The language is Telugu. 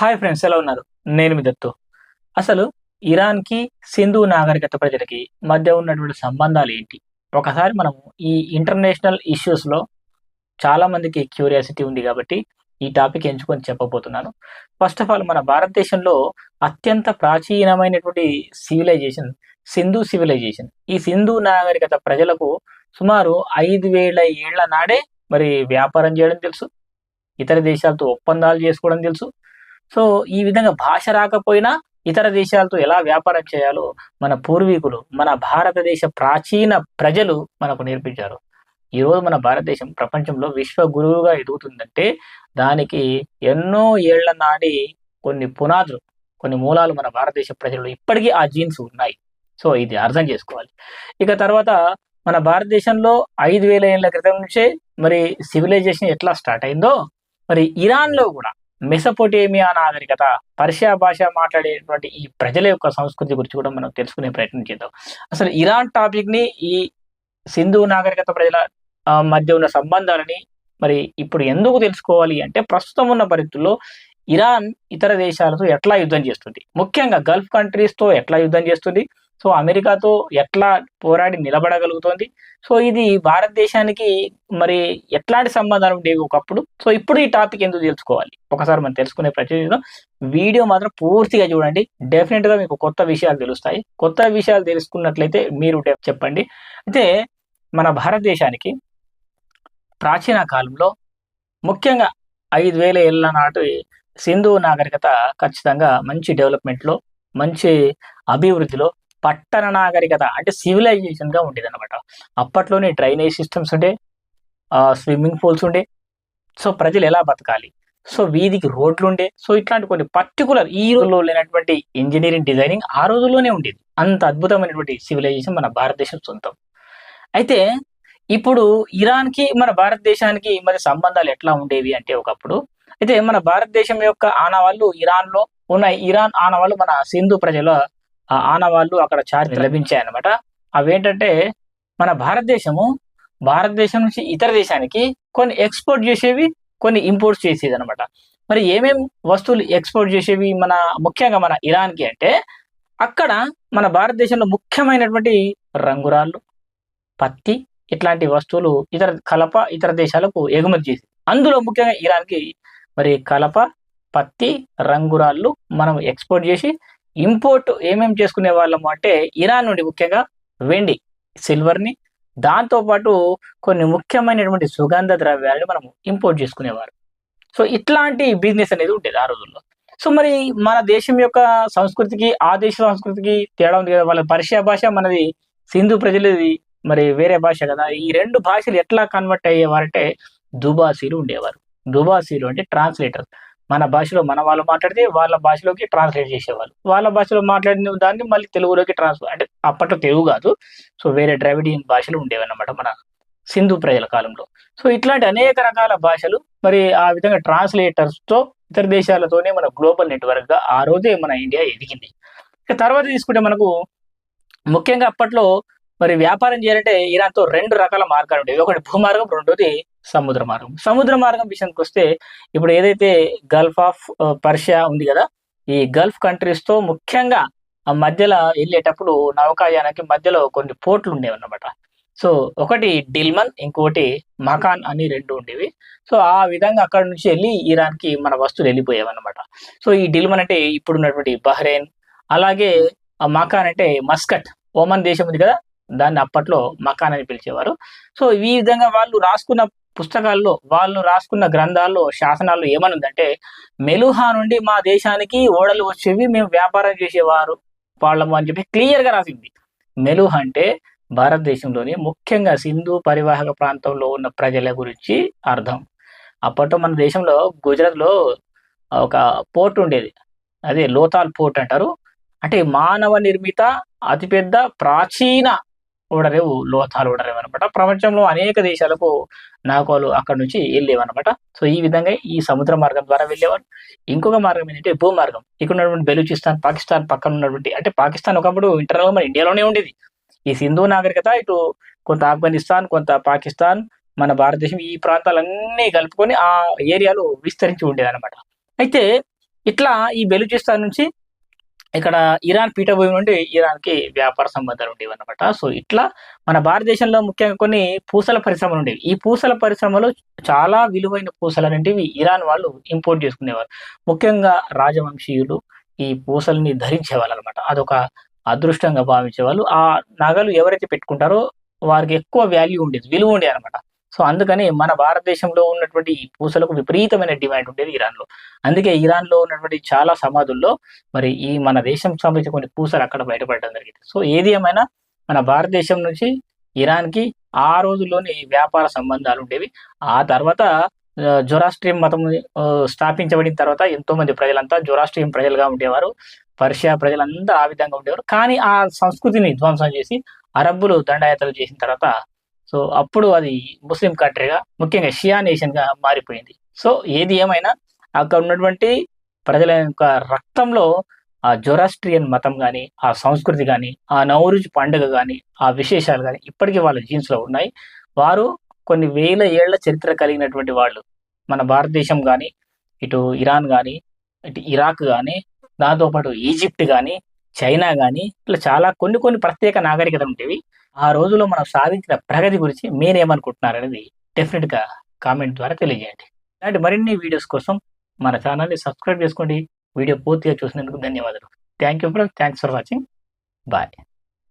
హాయ్ ఫ్రెండ్స్, ఎలా ఉన్నారు? నేను మీ దత్తు. అసలు ఇరాన్‌కి, సింధు నాగరికత ప్రజలకి మధ్య ఉన్నటువంటి సంబంధాలేంటి? ఒకసారి మనం ఈ ఇంటర్నేషనల్ ఇష్యూస్‌లో చాలా మందికి క్యూరియాసిటీ ఉంది గాబట్టి, ఈ టాపిక్ ఎంచుకొని చెప్పబోతున్నాను. ఫస్ట్ ఆఫ్ ఆల్ మన భారతదేశంలో అత్యంత ప్రాచీనమైనటువంటి సివిలైజేషన్ సింధు సివిలైజేషన్. ఈ సింధు నాగరికత ప్రజలకు సుమారు 5000 ఏళ్ల నాడే మరి వ్యాపారం జేయడం తెలుసు. ఇతర దేశాలతో ఒప్పందాలు జేసుకోవడం తెలుసు. సో, ఈ విధంగా భాష రాకపోయినా ఇతర దేశాలతో ఎలా వ్యాపారం చేయాలో మన పూర్వీకులు, మన భారతదేశ ప్రాచీన ప్రజలు మనకు నేర్పించారు. ఈరోజు మన భారతదేశం ప్రపంచంలో విశ్వ గురువుగా ఎదుగుతుందంటే దానికి ఎన్నో ఏళ్ల నాడి కొన్ని పునాదులు, కొన్ని మూలాలు మన భారతదేశ ప్రజల్లో ఇప్పటికీ ఆ జీన్స్ ఉన్నాయి. సో, ఇది అర్థం చేసుకోవాలి. ఇక తర్వాత మన భారతదేశంలో 5000 ఏళ్ల క్రితం నుంచే మరి సివిలైజేషన్ ఎట్లా స్టార్ట్ అయిందో, మరి ఇరాన్‌లో గూడా మెసొపొటేమియా నాగరికత, పర్షియా భాష మాట్లాడేటువంటి ఈ ప్రజల యొక్క సంస్కృతి గురించి కూడా మనం తెలుసుకునే ప్రయత్నం చేద్దాం. అసలు ఇరాన్ టాపిక్‌ని, ఈ సింధు నాగరికత ప్రజల మధ్య ఉన్న సంబంధాలని మరి ఇప్పుడు ఎందుకు తెలుసుకోవాలి అంటే, ప్రస్తుతం ఉన్న పరిస్థితుల్లో ఇరాన్ ఇతర దేశాలతో ఎట్లా యుద్ధం చేస్తుంది? ముఖ్యంగా గల్ఫ్ కంట్రీస్‌తో ఎట్లా యుద్ధం చేస్తుంది? సో, అమెరికాతో ఎట్లా పోరాడి నిలబడగలుగుతోంది? సో, ఇది భారతదేశానికి మరి ఎట్లాంటి సంబంధాలు ఉండేవి ఒకప్పుడు? సో, ఇప్పుడు ఈ టాపిక్ ఎందుకు తెలుసుకోవాలి? ఒకసారి మనం తెలుసుకునే ప్రయత్నం చేద్దాం. వీడియో మాత్రం పూర్తిగా చూడండి. డెఫినిట్‌గా మీకు కొత్త విషయాలు తెలుస్తాయి. కొత్త విషయాలు తెలుసుకున్నట్లయితే మీరు చెప్పండి. అయితే మన భారతదేశానికి ప్రాచీన కాలంలో ముఖ్యంగా 5000 ఏళ్ల నాటి సింధు నాగరికత ఖచ్చితంగా మంచి డెవలప్‌మెంట్‌లో, మంచి అభివృద్ధిలో, పట్టణ నాగరికత అంటే సివిలైజేషన్‌గా ఉండేదన్నమాట. అప్పట్లోనే డ్రైనేజ్ సిస్టమ్స్ ఉండే, స్విమ్మింగ్ పూల్స్ ఉండే. సో, ప్రజలు ఎలా బతకాలి? సో, వీధికి రోడ్లుండే. సో, ఇట్లాంటి కొన్ని పర్టిక్యులర్ ఈ రోజుల్లో లేనటువంటి ఇంజినీరింగ్ డిజైనింగ్ ఆ రోజుల్లోనే ఉండేది. అంత అద్భుతమైనటువంటి సివిలైజేషన్ మన భారతదేశం సొంతం. అయితే ఇప్పుడు ఇరాన్‌కి, మన భారతదేశానికి మరి సంబంధాలు ఎట్లా ఉండేవి అంటే ఒకప్పుడు, అయితే మన భారతదేశం యొక్క ఆనవాళ్ళు ఇరాన్‌లో ఉన్నాయి. ఇరాన్ ఆనవాళ్ళు మన సింధు ప్రజల ఆనవాళ్ళు అక్కడ లభించాయన్నమాట. అవేంటంటే, మన భారతదేశం నుంచి ఇతర దేశానికి కొన్ని ఎక్స్‌పోర్ట్ చేసేవి, కొన్ని ఇంపోర్ట్స్ చేసేదన్నమాట. మరి ఏమేం వస్తువులు ఎక్స్‌పోర్ట్ చేసేవి ముఖ్యంగా మన ఇరాన్‌కి అంటే, అక్కడ మన భారతదేశంలో ముఖ్యమైనటువంటి రంగురాళ్ళు, పత్తి ఇట్లాంటి వస్తువులు ఇతర దేశాలకు ఎగుమతి చేసేది. అందులో ముఖ్యంగా ఇరాన్‌కి మరి కలప, పత్తి, రంగురాళ్ళు మనం ఎక్స్‌పోర్ట్ చేసి, ఇంపోర్ట్ ఏమేం చేసుకునేవాళ్ళము అంటే, ఇరాన్ నుండి ముఖ్యంగా వెండి, సిల్వర్‌ని, దాంతో పాటు కొన్ని ముఖ్యమైనటువంటి సుగంధ ద్రవ్యాలను మనం ఇంపోర్ట్ చేసుకునేవారు. సో, ఇట్లాంటి బిజినెస్ అనేది ఉండేది ఆ రోజుల్లో. సో, మరి మన దేశం యొక్క సంస్కృతికి, ఆ దేశ సంస్కృతికి తేడా ఉంది కదా! వాళ్ళ పర్షియా భాష, మనది సింధు ప్రజలది మరి వేరే భాష కదా! ఈ 2 భాషలు ఎట్లా కన్వర్ట్ అయ్యేవారంటే, దుబాసీలు ఉండేవారు. దుబాసీలు అంటే ట్రాన్స్‌లేటర్. మన భాషలో మన వాళ్ళు మాట్లాడితే వాళ్ళ భాషలోకి ట్రాన్స్‌లేట్ చేసేవాళ్ళు. వాళ్ళ భాషలో మాట్లాడిన దాన్ని మళ్ళీ తెలుగులోకి అంటే అప్పట్లో తెలుగు కాదు. సో, వేరే ద్రవిడియన్ భాషలు ఉండేవన్నమాట మన సింధు ప్రజల కాలంలో. సో, ఇట్లాంటి అనేక రకాల భాషలు మరి ఆ విధంగా ట్రాన్స్‌లేటర్స్‌తో ఇతర దేశాలతోనే మన గ్లోబల్ నెట్‌వర్క్‌గా ఆ రోజే మన ఇండియా ఎదిగింది. ఇక తర్వాత తీసుకుంటే మనకు ముఖ్యంగా అప్పట్లో మరి వ్యాపారం చేయాలంటే ఇరాన్‌తో 2 రకాల మార్గాలుండేవి. ఒకటి భూమార్గం, రెండోది సముద్ర మార్గం. సముద్ర మార్గం విషయానికొస్తే, ఇప్పుడు ఏదైతే గల్ఫ్ ఆఫ్ పర్షియా ఉంది గదా! ఈ గల్ఫ్ కంట్రీస్‌తో ముఖ్యంగా ఆ మధ్యల ఎళ్ళేటప్పుడు నౌకాయానానికి మధ్యలో కొన్ని పోర్ట్‌లుండేవన్నమాట. సో, ఒకటి డిల్మన్, ఇంకోటి మకాన్ అని 2 ఉండేవి. సో, ఆ విధంగా అక్కడి నుంచి ఎళ్లి ఇరాన్‌కి మన వస్తువులు ఎళ్ళిపోయేవన్నమాట. సో, ఈ డిల్మన్ అంటే ఇప్పుడున్నటువంటి బహ్రెయిన్, అలాగే మకాన్ అంటే మస్కట్, ఒమన్ దేశం ఉంది కదా! దాన్ని అప్పట్లో మకాన్ అని పిలిచేవారు. సో, ఈ విధంగా వాళ్ళు రాసుకున్న పుస్తకాల్లో, వాళ్ళు రాసుకున్న గ్రంథాల్లో, శాసనాల్లో ఏమనుందంటే, మెలుహా నుండి మా దేశానికి ఓడలు వచ్చేవి, మేము వ్యాపారం చేసేవారు వాళ్ళము అని చెప్పి క్లియర్‌గా రాసింది. మెలుహా అంటే భారతదేశంలోని ముఖ్యంగా సింధు పరివాహక ప్రాంతంలో ఉన్న ప్రజల గురించి అర్థం. అప్పట్లో మన దేశంలో గుజరాత్‌లో ఒక పోర్ట్ ఉండేది. అదే లోతాల్ పోర్ట్ అంటారు. అంటే మానవ నిర్మిత అతిపెద్ద ప్రాచీన ఓడరేవు లోతాల్ ఓడరేవు అనమాట. ప్రపంచంలో అనేక దేశాలకు నౌకలు అక్కడి నుంచి ఎళ్ళేవన్నమాట. సో, ఈ విధంగా ఈ సముద్ర మార్గం ద్వారా వెళ్ళేవారు. ఇంకొక మార్గం ఏంటంటే భూమార్గం. ఇక్కడ ఉన్నటువంటి బెలూచిస్తాన్, పాకిస్తాన్ పక్కన ఉన్నటువంటి, అంటే పాకిస్తాన్ ఒకప్పుడు ఇంటర్నల్‌గా మన ఇండియాలోనే ఉండేది. ఈ సింధు నాగరికత ఇటు కొంత ఆఫ్ఘనిస్తాన్, కొంత పాకిస్తాన్, మన భారతదేశం ఈ ప్రాంతాలన్నీ కలుపుకొని ఆ ఏరియాలో విస్తరించి ఉండేదన్నమాట. అయితే ఇట్లా ఈ బెలూచిస్తాన్ నుంచి ఇక్కడ ఇరాన్ పీఠభూమి నుండి ఇరాన్‌కి వ్యాపార సంబంధాలు ఉండేవన్నమాట. సో, ఇట్లా మన భారతదేశంలో ముఖ్యంగా కొన్ని పూసల పరిశ్రమలుండేవి. ఈ పూసల పరిశ్రమలో చాలా విలువైన పూసలనేటివి ఇరాన్ వాళ్ళు ఇంపోర్ట్ చేసుకునేవారు. ముఖ్యంగా రాజవంశీయులు ఈ పూసల్ని ధరించేవాళ్ళనమాట. అదొక అదృష్టంగా భావించేవాళ్ళు. ఆ నగలు ఎవరైతే పెట్టుకుంటారో వారికి ఎక్కువ వాల్యూ ఉండేది. విలువ ఉండేదనమాట. సో, అందుకని మన భారతదేశంలో ఉన్నటువంటి ఈ పూసలకు విపరీతమైన డిమాండ్ ఉండేది ఇరాన్‌లో. అందుకే ఇరాన్‌లో ఉన్నటువంటి చాలా సమాధుల్లో మరి ఈ మన దేశంకి సంబంధించిన కొన్ని పూసలు అక్కడ బయటపడడం జరిగింది. సో, ఏది ఏమైనా మన భారతదేశం నుంచి ఇరాన్‌కి ఆ రోజుల్లోనే వ్యాపార సంబంధాలుండేవి. ఆ తర్వాత జొరాస్ట్రియన్ మతం స్థాపించబడిన తర్వాత ఎంతోమంది ప్రజలంతా జొరాస్ట్రియన్ ప్రజలుగా ఉండేవారు. పర్షియా ప్రజలంతా ఆ విధంగా ఉండేవారు. కానీ ఆ సంస్కృతిని ధ్వంసం చేసి అరబ్బులు దండయాత్రలు చేసిన తర్వాత సో, అప్పుడు అది ముస్లిం కంట్రీగా ముఖ్యంగా షియా నేషన్‌గా మారిపోయింది. సో, ఏది ఏమైనా అక్కడ ఉన్నటువంటి ప్రజల యొక్క రక్తంలో ఆ జొరాస్ట్రియన్ మతం గాని, ఆ సంస్కృతి గాని, ఆ నౌరూజ్ పండుగ గాని, ఆ విశేషాలు గాని ఇప్పటికి వాళ్ళ జీన్స్‌లో ఉన్నాయి. వారు కొన్ని వేల ఏళ్ల చరిత్ర కలిగినటువంటి వాళ్ళు. మన భారతదేశం గాని, ఇటు ఇరాన్ గాని, ఇటు ఇరాక్ గాని, దాంతో పాటు ఈజిప్ట్ గాని, చైనా గాని ఇట్లా చాలా కొన్ని కొన్ని ప్రత్యేక నాగరికతలుంటేవి. ఆ రోజుల్లో మనం సాధించిన ప్రగతి గురించి మీరేమనుకుంటున్నారనేది డెఫినిట్‌గా కామెంట్ ద్వారా తెలియజేయండి. ఇలాంటి మరిన్ని వీడియోస్ కోసం మన ఛానెల్‌ని సబ్స్క్రైబ్ చేసుకోండి. వీడియో పూర్తిగా చూసినందుకు ధన్యవాదాలు. Thank you friends. Thanks for watching. Bye.